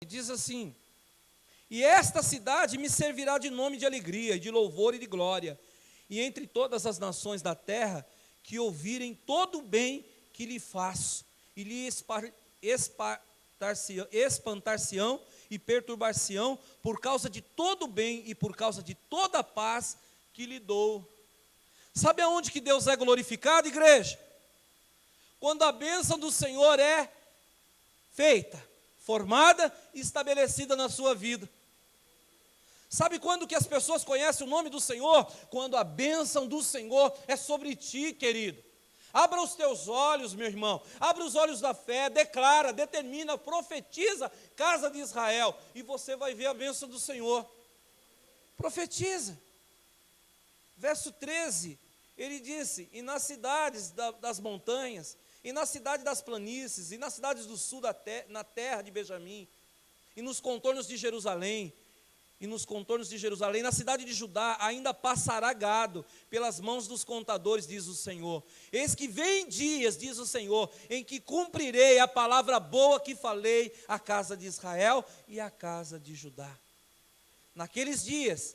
diz assim: e esta cidade me servirá de nome de alegria, e de louvor e de glória, e entre todas as nações da terra, que ouvirem todo o bem que lhe faço, e lhe espantar-se-ão e perturbar-se-ão, por causa de todo o bem e por causa de toda a paz que lhe dou. Sabe aonde que Deus é glorificado, igreja? Quando a bênção do Senhor é feita, formada e estabelecida na sua vida. Sabe quando que as pessoas conhecem o nome do Senhor? Quando a bênção do Senhor é sobre ti, querido. Abra os teus olhos, meu irmão, abra os olhos da fé, declara, determina, profetiza, casa de Israel, e você vai ver a bênção do Senhor. Profetiza. Verso 13, ele disse: e nas cidades das montanhas, e na cidade das planícies, e nas cidades do sul na terra de Benjamim, e nos contornos de Jerusalém, na cidade de Judá, ainda passará gado pelas mãos dos contadores, diz o Senhor. Eis que vem dias, diz o Senhor, em que cumprirei a palavra boa que falei à casa de Israel e à casa de Judá. Naqueles dias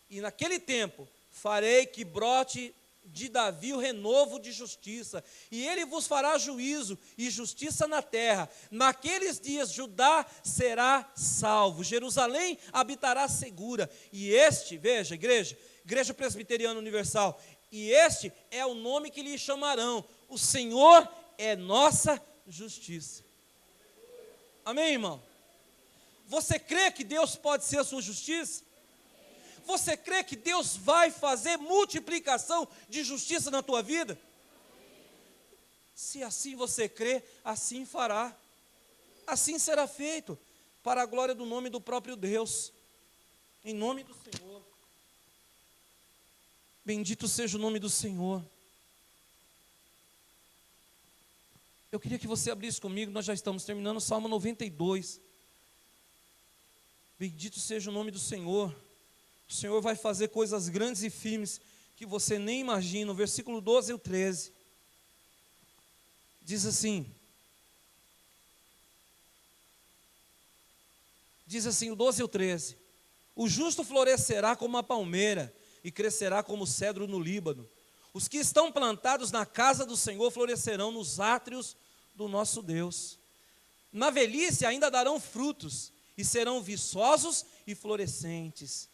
e naquele tempo, farei que brote de Davi o renovo de justiça, e ele vos fará juízo e justiça na terra. Naqueles dias Judá será salvo, Jerusalém habitará segura, e este, veja, igreja presbiteriana universal, e este é o nome que lhe chamarão: o Senhor é nossa justiça. Amém, irmão? Você crê que Deus pode ser a sua justiça? Você crê que Deus vai fazer multiplicação de justiça na tua vida? Se assim você crê, assim fará. Assim será feito, para a glória do nome do próprio Deus. Em nome do Senhor. Bendito seja o nome do Senhor. Eu queria que você abrisse comigo, nós já estamos terminando, Salmo 92. Bendito seja o nome do Senhor. O Senhor vai fazer coisas grandes e firmes que você nem imagina. O versículo 12 e o 13 diz assim, o 12 e o 13: o justo florescerá como a palmeira e crescerá como o cedro no Líbano. Os que estão plantados na casa do Senhor florescerão nos átrios do nosso Deus. Na velhice ainda darão frutos e serão viçosos e florescentes,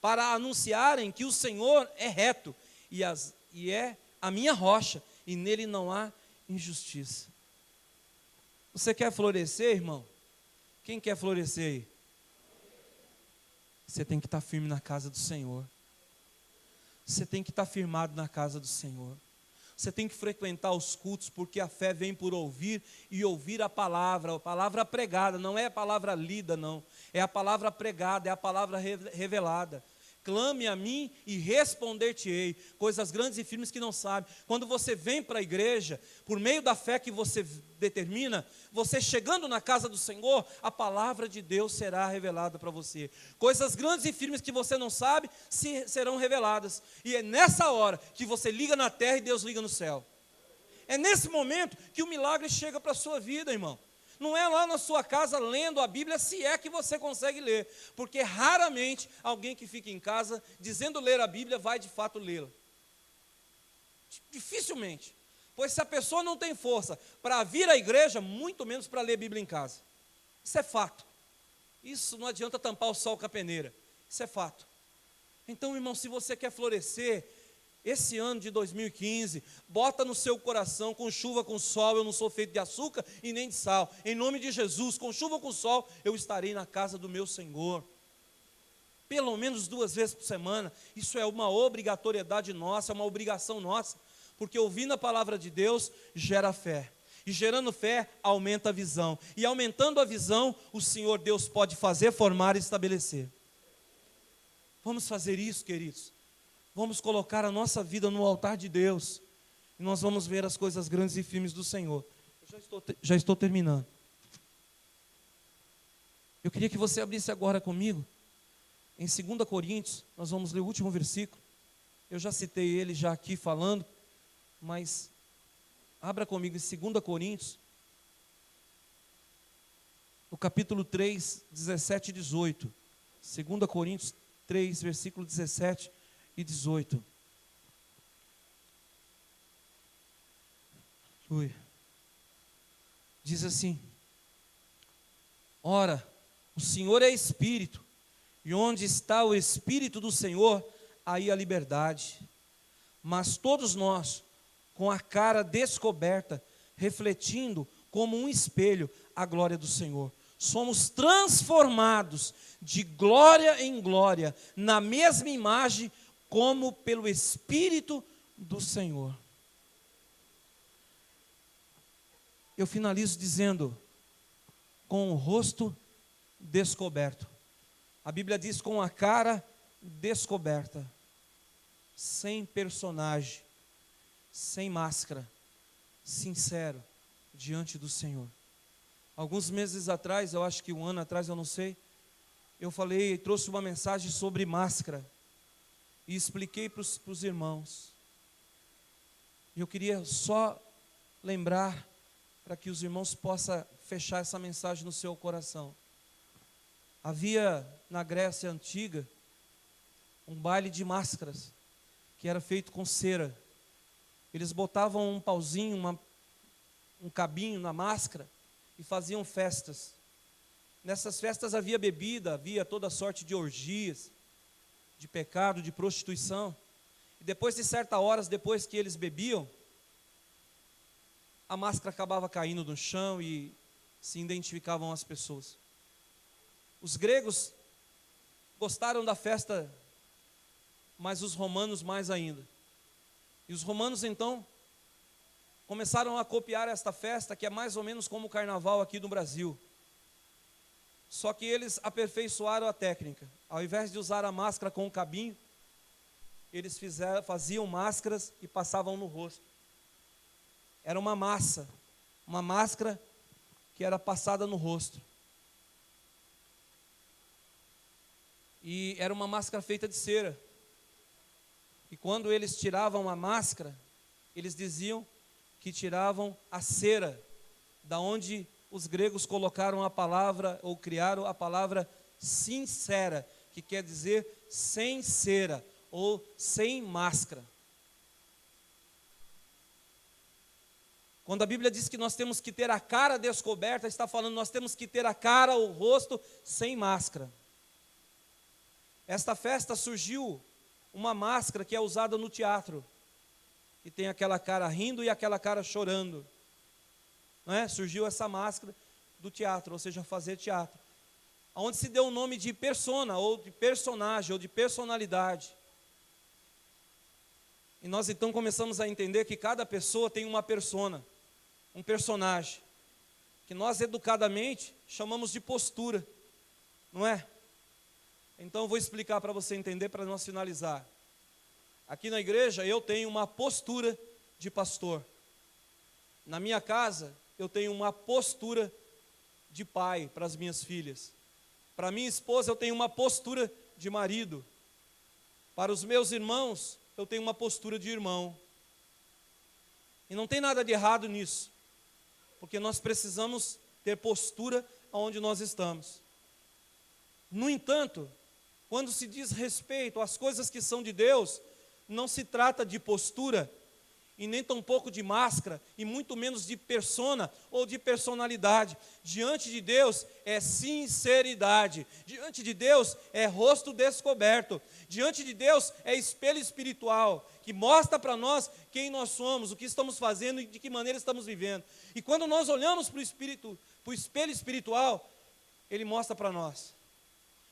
para anunciarem que o Senhor é reto e é a minha rocha, e nele não há injustiça. Você quer florescer, irmão? Quem quer florescer aí? Você tem que estar firme na casa do Senhor. Você tem que estar firmado na casa do Senhor. Você tem que frequentar os cultos, porque a fé vem por ouvir, e ouvir a palavra pregada. Não é a palavra lida, não. É a palavra pregada, é a palavra revelada. Clame a mim e responder-te-ei, coisas grandes e firmes que não sabe. Quando você vem para a igreja, por meio da fé que você determina, você chegando na casa do Senhor, a palavra de Deus será revelada para você. Coisas grandes e firmes que você não sabe, serão reveladas. E é nessa hora que você liga na terra e Deus liga no céu. É nesse momento que o milagre chega para a sua vida, irmão. Não é lá na sua casa lendo a Bíblia, se é que você consegue ler, porque raramente alguém que fica em casa dizendo ler a Bíblia vai de fato lê-la. Dificilmente, pois se a pessoa não tem força para vir à igreja, muito menos para ler a Bíblia em casa. Isso é fato. Isso não adianta tampar o sol com a peneira. Isso é fato. Então, irmão, se você quer florescer esse ano de 2015, bota no seu coração: com chuva, com sol, eu não sou feito de açúcar e nem de sal. Em nome de Jesus, com chuva ou com sol, eu estarei na casa do meu Senhor. Pelo menos 2 vezes por semana. Isso é uma obrigatoriedade nossa, é uma obrigação nossa. Porque ouvindo a palavra de Deus, gera fé. E gerando fé, aumenta a visão. E aumentando a visão, o Senhor Deus pode fazer, formar e estabelecer. Vamos fazer isso, queridos. Vamos colocar a nossa vida no altar de Deus, e nós vamos ver as coisas grandes e firmes do Senhor. Eu já estou terminando. Eu queria que você abrisse agora comigo, em 2 Coríntios, nós vamos ler o último versículo. Eu já citei ele já aqui falando, mas abra comigo em 2 Coríntios, no capítulo 3, 17 e 18. 2 Coríntios 3, versículo 17 e 18. Diz assim: ora, o Senhor é Espírito, e onde está o Espírito do Senhor, aí a liberdade. Mas todos nós, com a cara descoberta, refletindo como um espelho a glória do Senhor, somos transformados de glória em glória, na mesma imagem, como pelo Espírito do Senhor. Eu finalizo dizendo, com o rosto descoberto. A Bíblia diz com a cara descoberta, sem personagem, sem máscara, sincero, diante do Senhor. Alguns meses atrás, eu acho que um ano atrás, eu não sei, eu falei, trouxe uma mensagem sobre máscara, e expliquei para os irmãos. E eu queria só lembrar, para que os irmãos possam fechar essa mensagem no seu coração. Havia na Grécia Antiga um baile de máscaras, que era feito com cera. Eles botavam um pauzinho, um cabinho na máscara e faziam festas. Nessas festas havia bebida, havia toda sorte de orgias, de pecado, de prostituição. E depois de certas horas, depois que eles bebiam, a máscara acabava caindo no chão e se identificavam as pessoas. Os gregos gostaram da festa, mas os romanos mais ainda. E os romanos então começaram a copiar esta festa, que é mais ou menos como o carnaval aqui no Brasil. Só que eles aperfeiçoaram a técnica. Ao invés de usar a máscara com o cabinho, eles faziam máscaras e passavam no rosto. Era uma máscara que era passada no rosto. E era uma máscara feita de cera. E quando eles tiravam a máscara, eles diziam que tiravam a cera, da onde os gregos colocaram a palavra, ou criaram a palavra sincera, que quer dizer sem cera, ou sem máscara. Quando a Bíblia diz que nós temos que ter a cara descoberta, está falando nós temos que ter a cara, o rosto, sem máscara. Esta festa surgiu uma máscara que é usada no teatro, e tem aquela cara rindo e aquela cara chorando. Não é? Surgiu essa máscara do teatro, ou seja, fazer teatro. Onde se deu o nome de persona, ou de personagem, ou de personalidade. E nós então começamos a entender que cada pessoa tem uma persona, um personagem, que nós educadamente chamamos de postura, não é? Então eu vou explicar para você entender, para nós finalizar. Aqui na igreja eu tenho uma postura de pastor. Na minha casa eu tenho uma postura de pai para as minhas filhas. Para minha esposa eu tenho uma postura de marido. Para os meus irmãos eu tenho uma postura de irmão. E não tem nada de errado nisso, porque nós precisamos ter postura onde nós estamos. No entanto, quando se diz respeito às coisas que são de Deus, não se trata de postura, e nem tampouco de máscara, e muito menos de persona ou de personalidade. Diante de Deus é sinceridade, diante de Deus é rosto descoberto, diante de Deus é espelho espiritual, que mostra para nós quem nós somos, o que estamos fazendo e de que maneira estamos vivendo. E quando nós olhamos para o espelho espiritual, ele mostra para nós.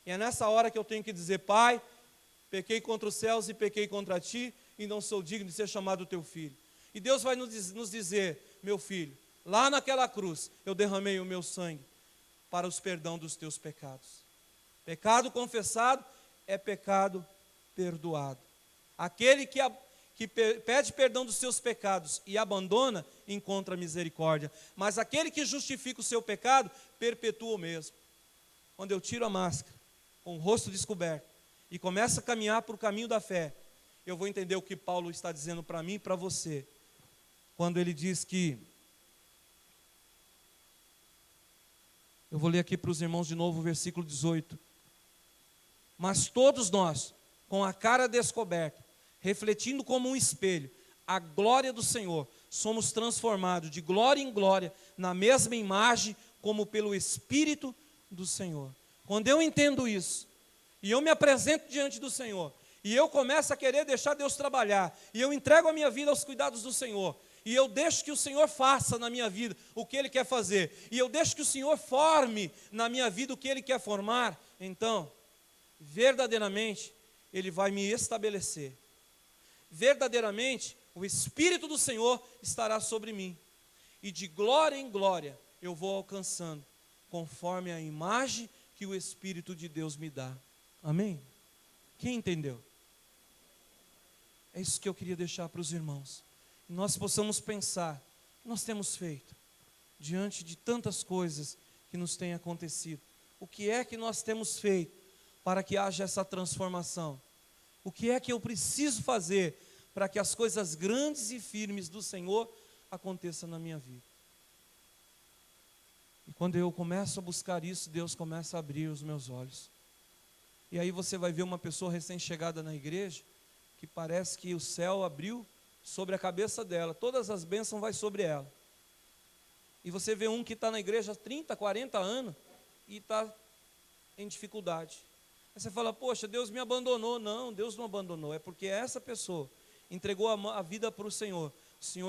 E é nessa hora que eu tenho que dizer: Pai, pequei contra os céus e pequei contra ti, e não sou digno de ser chamado teu filho. E Deus vai nos dizer: meu filho, lá naquela cruz eu derramei o meu sangue para os perdão dos teus pecados. Pecado confessado é pecado perdoado. Aquele que pede perdão dos seus pecados e abandona, encontra misericórdia. Mas aquele que justifica o seu pecado, perpetua o mesmo. Quando eu tiro a máscara, com o rosto descoberto, e começo a caminhar para o caminho da fé, eu vou entender o que Paulo está dizendo para mim e para você, quando ele diz que Eu vou ler aqui para os irmãos de novo o versículo 18. Mas todos nós, com a cara descoberta, refletindo como um espelho a glória do Senhor, somos transformados de glória em glória, na mesma imagem, como pelo Espírito do Senhor. Quando eu entendo isso, e eu me apresento diante do Senhor, e eu começo a querer deixar Deus trabalhar, e eu entrego a minha vida aos cuidados do Senhor, e eu deixo que o Senhor faça na minha vida o que Ele quer fazer, e eu deixo que o Senhor forme na minha vida o que Ele quer formar, então, verdadeiramente, Ele vai me estabelecer. Verdadeiramente, o Espírito do Senhor estará sobre mim, e de glória em glória eu vou alcançando, conforme a imagem que o Espírito de Deus me dá. Amém? Quem entendeu? É isso que eu queria deixar para os irmãos. E nós possamos pensar, o que nós temos feito, diante de tantas coisas que nos têm acontecido. O que é que nós temos feito para que haja essa transformação? O que é que eu preciso fazer para que as coisas grandes e firmes do Senhor aconteçam na minha vida? E quando eu começo a buscar isso, Deus começa a abrir os meus olhos. E aí você vai ver uma pessoa recém-chegada na igreja, que parece que o céu abriu sobre a cabeça dela, todas as bênçãos vai sobre ela. E você vê um que está na igreja há 30, 40 anos, e está em dificuldade. Aí você fala, poxa, Deus me abandonou. Não, Deus não abandonou, é porque essa pessoa entregou a vida para o Senhor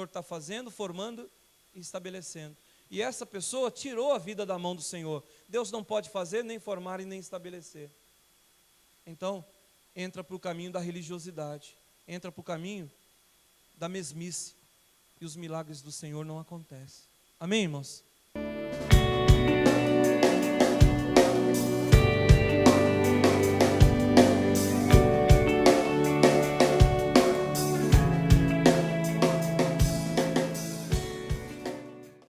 está fazendo, formando e estabelecendo. E essa pessoa tirou a vida da mão do Senhor. Deus não pode fazer, nem formar e nem estabelecer. Então, entra para o caminho da religiosidade, entra para o caminho da mesmice, e os milagres do Senhor não acontecem. Amém, irmãos?